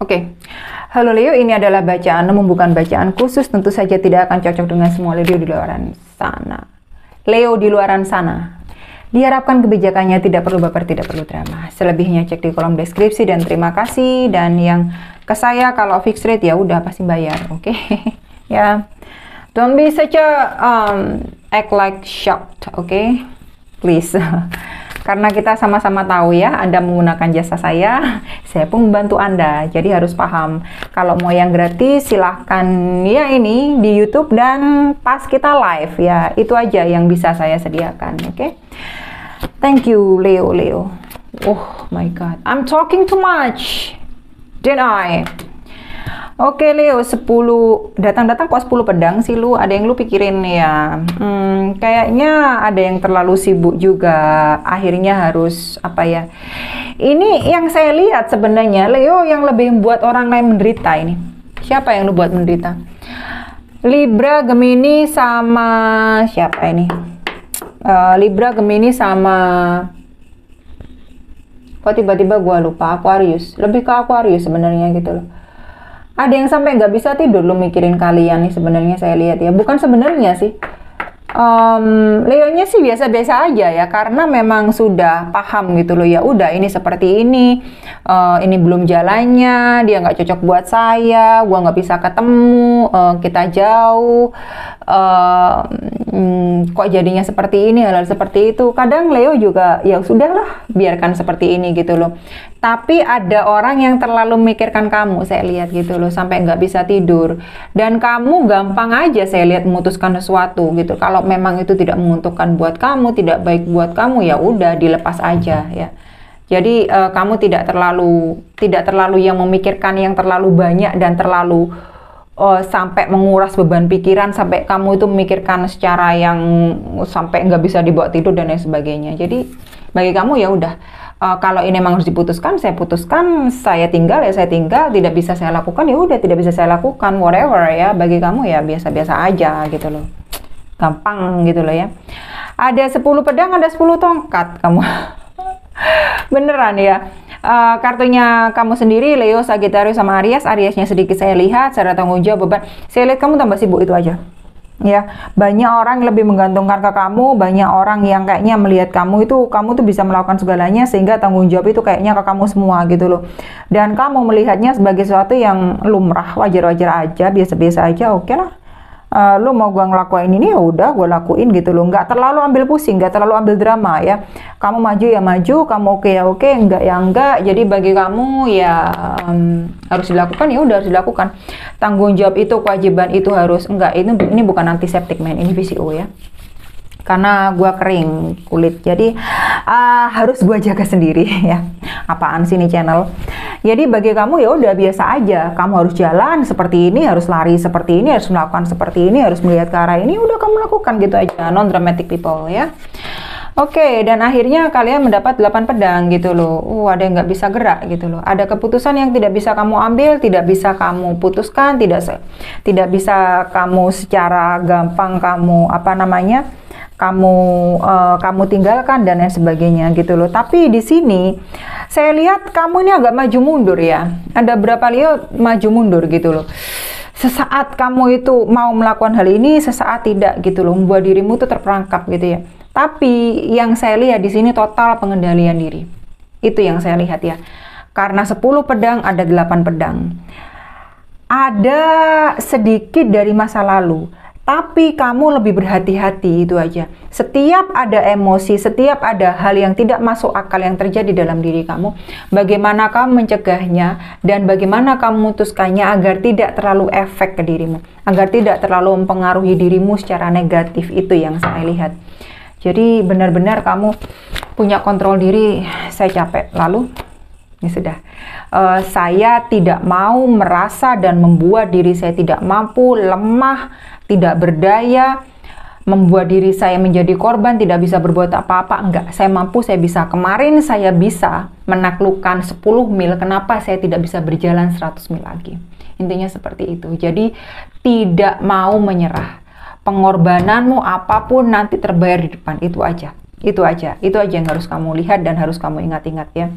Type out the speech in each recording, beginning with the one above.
Oke, halo Leo, ini adalah bacaan umum, bukan bacaan khusus. Tentu saja tidak akan cocok dengan semua Leo di luaran sana. Leo di luaran sana. Diharapkan kebijakannya tidak perlu baper, tidak perlu drama. Selebihnya cek di kolom deskripsi dan terima kasih. Dan yang ke saya kalau fixed rate ya udah pasti bayar, oke? Ya, don't be such a act like shocked, oke? Please. Karena kita sama-sama tahu ya, Anda menggunakan jasa saya pun membantu Anda. Jadi harus paham. Kalau mau yang gratis, silahkan ya ini di YouTube dan pas kita live ya. Itu aja yang bisa saya sediakan, oke? Thank you, Leo. Oh my God, I'm talking too much, didn't I? Oke Leo, 10 datang-datang kok 10 pedang sih lu? Ada yang lu pikirin ya? Kayaknya ada yang terlalu sibuk juga. Akhirnya harus apa ya? Ini yang saya lihat sebenarnya Leo yang lebih membuat orang lain menderita ini. Siapa yang lu buat menderita? Libra, Gemini sama siapa ini? Libra, Gemini sama kok tiba-tiba gua lupa, Aquarius. Lebih ke Aquarius sebenarnya gitu loh. Ada yang sampai nggak bisa tidur lu mikirin kalian nih sebenarnya saya lihat ya. Bukan sebenarnya sih. Leonya sih biasa-biasa aja ya, karena memang sudah paham gitu loh ya. Udah ini seperti ini belum jalannya, dia nggak cocok buat saya, gua nggak bisa ketemu, kita jauh. Kok jadinya seperti ini, hal-hal seperti itu. Kadang Leo juga ya sudahlah, biarkan seperti ini gitu loh. Tapi ada orang yang terlalu memikirkan kamu, saya lihat gitu loh, sampai nggak bisa tidur. Dan kamu gampang aja saya lihat memutuskan sesuatu gitu. Kalau memang itu tidak menguntungkan buat kamu, tidak baik buat kamu, ya udah dilepas aja ya. Jadi kamu tidak terlalu yang memikirkan yang terlalu banyak dan terlalu sampai menguras beban pikiran, sampai kamu itu memikirkan secara yang sampai nggak bisa dibawa tidur dan lain sebagainya. Jadi bagi kamu ya udah, kalau ini memang harus diputuskan, saya putuskan, saya tinggal ya saya tinggal, tidak bisa saya lakukan ya udah tidak bisa saya lakukan, whatever ya. Bagi kamu ya biasa-biasa aja gitu loh, gampang gitu loh ya. Ada 10 pedang, ada 10 tongkat kamu. Beneran ya. Kartunya kamu sendiri Leo, Sagittarius sama Aries. Ariesnya sedikit saya lihat secara tanggung jawab, beban. Saya lihat kamu tambah sibuk, itu aja. Ya, banyak orang lebih menggantungkan ke kamu, banyak orang yang kayaknya melihat kamu tuh bisa melakukan segalanya, sehingga tanggung jawab itu kayaknya ke kamu semua gitu loh. Dan kamu melihatnya sebagai sesuatu yang lumrah, wajar-wajar aja, biasa-biasa aja, oke lah. Lu mau gua ngelakuin ini ya udah gua lakuin gitu loh, nggak terlalu ambil pusing, nggak terlalu ambil drama ya. Kamu maju ya maju, kamu oke ya oke, enggak ya enggak. Jadi bagi kamu ya harus dilakukan ya udah harus dilakukan. Tanggung jawab itu, kewajiban itu harus, enggak, ini bukan antiseptik men, ini VCO ya. Karena gua kering kulit, jadi harus gua jaga sendiri ya. Apaan sih ini channel? Jadi bagi kamu ya udah biasa aja, kamu harus jalan seperti ini, harus lari seperti ini, harus melakukan seperti ini, harus melihat ke arah ini, udah kamu lakukan gitu aja, non dramatic people ya. Oke, dan akhirnya kalian mendapat 8 pedang gitu loh. Ada yang nggak bisa gerak gitu loh. Ada keputusan yang tidak bisa kamu ambil, tidak bisa kamu putuskan, tidak bisa kamu secara gampang kamu tinggalkan dan lain sebagainya gitu loh. Tapi di sini saya lihat kamu ini agak maju mundur ya. Ada berapa Leo maju mundur gitu loh. Sesaat kamu itu mau melakukan hal ini, sesaat tidak gitu loh. Membuat dirimu tuh terperangkap gitu ya. Tapi yang saya lihat di sini total pengendalian diri. Itu yang saya lihat ya. Karena 10 pedang ada 8 pedang. Ada sedikit dari masa lalu. Tapi kamu lebih berhati-hati, itu aja. Setiap ada emosi, setiap ada hal yang tidak masuk akal yang terjadi dalam diri kamu, bagaimana kamu mencegahnya dan bagaimana kamu memutuskannya agar tidak terlalu efek ke dirimu, agar tidak terlalu mempengaruhi dirimu secara negatif, itu yang saya lihat. Jadi benar-benar kamu punya kontrol diri. Saya capek. Lalu ini sudah. Saya tidak mau merasa dan membuat diri saya tidak mampu, lemah, tidak berdaya, membuat diri saya menjadi korban, tidak bisa berbuat apa-apa. Enggak, saya mampu, saya bisa. Kemarin saya bisa menaklukkan 10 mil, kenapa saya tidak bisa berjalan 100 mil lagi? Intinya seperti itu. Jadi tidak mau menyerah. Pengorbananmu apapun nanti terbayar di depan. Itu aja yang harus kamu lihat dan harus kamu ingat-ingat ya.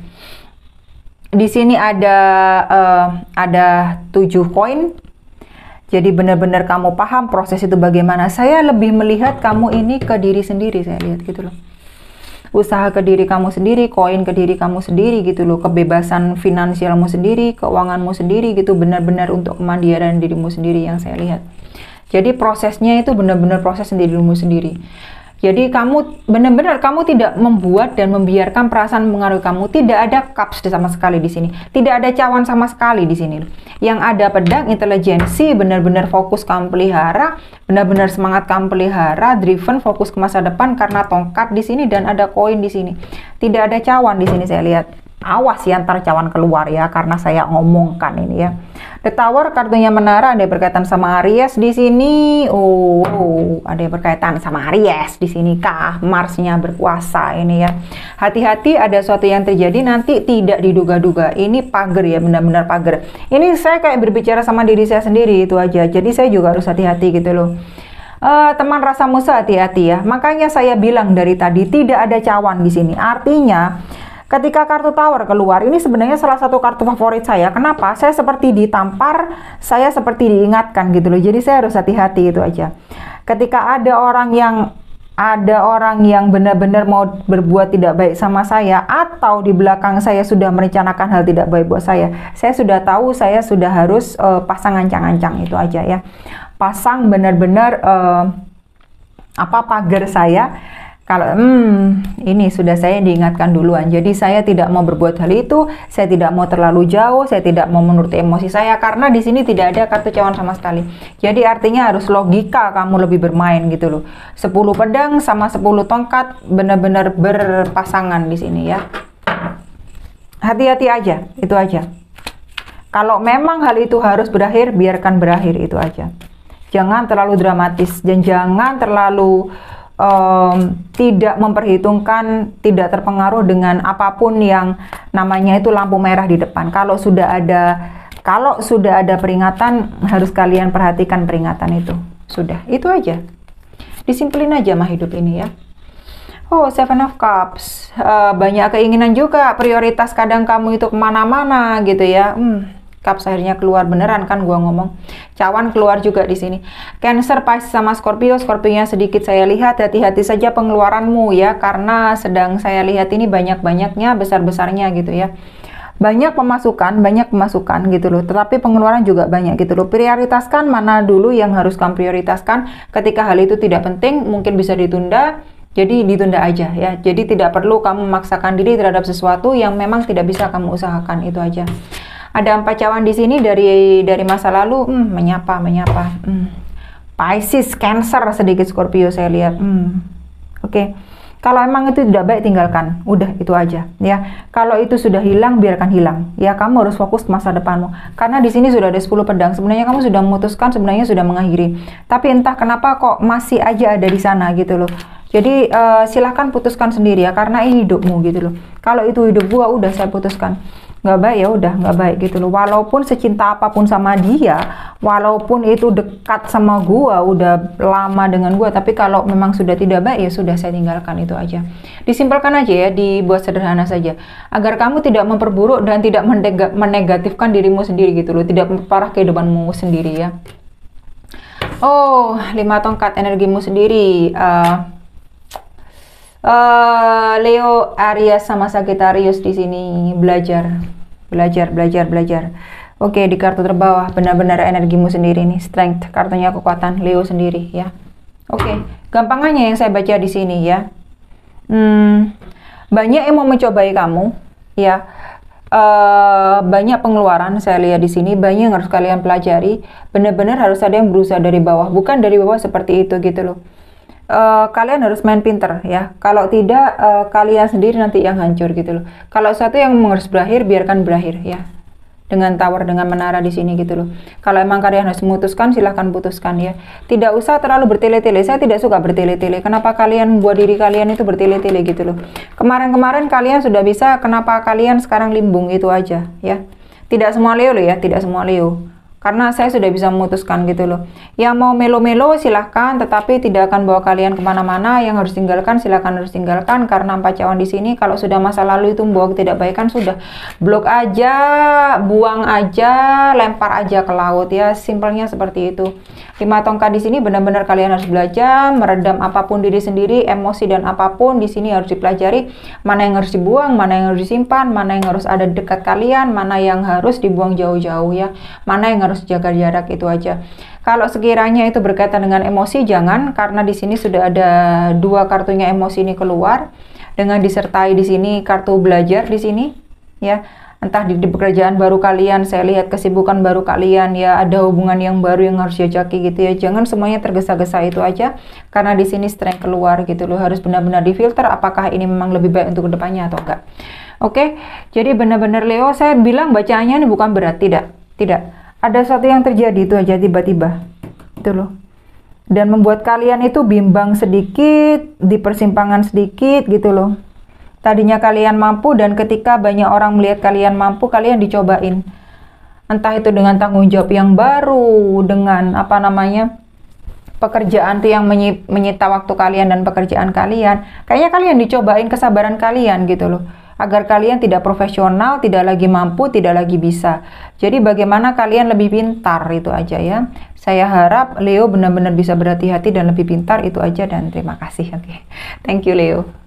Di sini ada 7 koin. Jadi benar-benar kamu paham proses itu bagaimana. Saya lebih melihat kamu ini ke diri sendiri, saya lihat gitu loh. Usaha ke diri kamu sendiri, koin ke diri kamu sendiri gitu loh. Kebebasan finansialmu sendiri, keuanganmu sendiri gitu. Benar-benar untuk kemandirian dirimu sendiri yang saya lihat. Jadi prosesnya itu benar-benar proses dirimu sendiri. Jadi kamu benar-benar kamu tidak membuat dan membiarkan perasaan mengaruhi kamu. Tidak ada cups sama sekali di sini. Tidak ada cawan sama sekali di sini. Yang ada pedang, intelijensi, benar-benar fokus kamu pelihara, benar-benar semangat kamu pelihara, driven, fokus ke masa depan karena tongkat di sini dan ada koin di sini. Tidak ada cawan di sini saya lihat. Awas ya ntar cawan keluar ya karena saya ngomongkan ini ya. The Tower kartunya menara, ada yang berkaitan sama Aries di sini. Oh, ada yang berkaitan sama Aries di sini kah? Marsnya berkuasa ini ya. Hati-hati ada sesuatu yang terjadi nanti tidak diduga-duga. Ini pagar ya, benar-benar pagar. Ini saya kayak berbicara sama diri saya sendiri itu aja. Jadi saya juga harus hati-hati gitu loh. Teman rasa musuh hati-hati ya. Makanya saya bilang dari tadi tidak ada cawan di sini. Artinya ketika kartu Tower keluar, ini sebenarnya salah satu kartu favorit saya. Kenapa? Saya seperti ditampar, saya seperti diingatkan gitu loh. Jadi saya harus hati-hati itu aja. Ketika ada orang yang benar-benar mau berbuat tidak baik sama saya, atau di belakang saya sudah merencanakan hal tidak baik buat saya sudah tahu saya sudah harus pasang ancang-ancang itu aja ya. Pasang benar-benar pagar saya. Kalau ini sudah saya diingatkan duluan, jadi saya tidak mau berbuat hal itu, saya tidak mau terlalu jauh, saya tidak mau menuruti emosi saya karena di sini tidak ada kartu cawan sama sekali. Jadi artinya harus logika kamu lebih bermain gitu loh. 10 pedang sama 10 tongkat benar-benar berpasangan di sini ya. Hati-hati aja, itu aja. Kalau memang hal itu harus berakhir, biarkan berakhir itu aja. Jangan terlalu dramatis dan jangan terlalu tidak memperhitungkan, tidak terpengaruh dengan apapun yang namanya itu lampu merah di depan. Kalau sudah ada peringatan, harus kalian perhatikan peringatan itu. Sudah, itu aja. Disimpulin aja mah hidup ini ya. Oh, Seven of Cups, banyak keinginan juga, prioritas kadang kamu itu kemana-mana gitu ya. Cups akhirnya keluar beneran kan gua ngomong. Cawan keluar juga di sini. Cancer, Pisces sama Scorpio. Scorpio-nya sedikit saya lihat, hati-hati saja pengeluaranmu ya, karena sedang saya lihat ini banyak-banyaknya, besar-besarnya gitu ya. Banyak pemasukan gitu loh, tetapi pengeluaran juga banyak gitu loh. Prioritaskan mana dulu yang harus kamu prioritaskan. Ketika hal itu tidak penting, mungkin bisa ditunda. Jadi ditunda aja ya. Jadi tidak perlu kamu memaksakan diri terhadap sesuatu yang memang tidak bisa kamu usahakan, itu aja. Ada 4 cawan di sini dari masa lalu, menyapa. Pisces, Cancer, sedikit Scorpio saya lihat. Oke. Kalau emang itu tidak baik, tinggalkan. Udah, itu aja ya. Kalau itu sudah hilang, biarkan hilang. Ya, kamu harus fokus ke masa depanmu. Karena di sini sudah ada 10 pedang. Sebenarnya kamu sudah memutuskan, sebenarnya sudah mengakhiri. Tapi entah kenapa kok masih aja ada di sana gitu loh. Jadi silahkan putuskan sendiri ya, karena ini hidupmu gitu loh. Kalau itu hidup gua, udah saya putuskan. Nggak baik ya udah nggak baik gitu loh. Walaupun secinta apapun sama dia, walaupun itu dekat sama gua, udah lama dengan gua, tapi kalau memang sudah tidak baik ya sudah saya tinggalkan, itu aja. Disimpulkan aja ya, dibuat sederhana saja agar kamu tidak memperburuk dan tidak menegatifkan dirimu sendiri gitu loh, tidak memperparah kehidupanmu sendiri ya. Oh, 5 tongkat energimu sendiri. Leo, Aries sama Sagittarius di sini belajar. Oke, di kartu terbawah benar-benar energimu sendiri nih, strength, kartunya kekuatan Leo sendiri ya. Oke, gampangannya yang saya baca di sini ya. Banyak yang mau mencobai kamu ya. Banyak pengeluaran saya lihat di sini, banyak yang harus kalian pelajari. Benar-benar harus ada yang berusaha dari bawah, bukan dari bawah seperti itu gitu loh. Kalian harus main pinter ya. Kalau tidak, kalian sendiri nanti yang hancur gitu loh. Kalau sesuatu yang harus berakhir, biarkan berakhir ya. Dengan tower, dengan menara di sini gitu loh. Kalau emang kalian harus memutuskan, silahkan putuskan ya. Tidak usah terlalu bertele-tele. Saya tidak suka bertele-tele. Kenapa kalian buat diri kalian itu bertele-tele gitu loh. Kemarin-kemarin kalian sudah bisa, kenapa kalian sekarang limbung, itu aja ya. Tidak semua Leo loh ya, tidak semua Leo. karena saya sudah bisa memutuskan gitu loh. Yang mau melo-melo silahkan, tetapi tidak akan bawa kalian kemana-mana. Yang harus tinggalkan silahkan harus tinggalkan, karena 4 cawan di sini kalau sudah masa lalu itu membawa ketidakbaikan, sudah blok aja, buang aja, lempar aja ke laut ya, simpelnya seperti itu. 5 tongkat di sini benar-benar kalian harus belajar meredam apapun diri sendiri, emosi dan apapun di sini harus dipelajari, mana yang harus dibuang, mana yang harus disimpan, mana yang harus ada dekat kalian, mana yang harus dibuang jauh-jauh ya, mana yang harus jaga jarak, itu aja. Kalau sekiranya itu berkaitan dengan emosi, jangan, karena di sini sudah ada 2 kartunya emosi ini keluar, dengan disertai di sini kartu belajar di sini ya. Entah di pekerjaan baru kalian, saya lihat kesibukan baru kalian ya, ada hubungan yang baru yang harus dijajaki gitu ya. Jangan semuanya tergesa-gesa itu aja, karena di sini strength keluar gitu loh. Harus benar-benar difilter apakah ini memang lebih baik untuk kedepannya atau enggak. Oke, jadi benar-benar Leo, saya bilang bacaannya ini bukan berat, tidak. Ada sesuatu yang terjadi itu aja tiba-tiba. Itu loh. Dan membuat kalian itu bimbang sedikit, di persimpangan sedikit gitu loh. Tadinya kalian mampu, dan ketika banyak orang melihat kalian mampu, kalian dicobain. Entah itu dengan tanggung jawab yang baru, dengan apa namanya, pekerjaan tuh yang menyita waktu kalian dan pekerjaan kalian. Kayaknya kalian dicobain kesabaran kalian gitu loh. Agar kalian tidak profesional, tidak lagi mampu, tidak lagi bisa. Jadi bagaimana kalian lebih pintar, itu aja ya. Saya harap Leo benar-benar bisa berhati-hati dan lebih pintar, itu aja, dan terima kasih. Oke. Thank you Leo.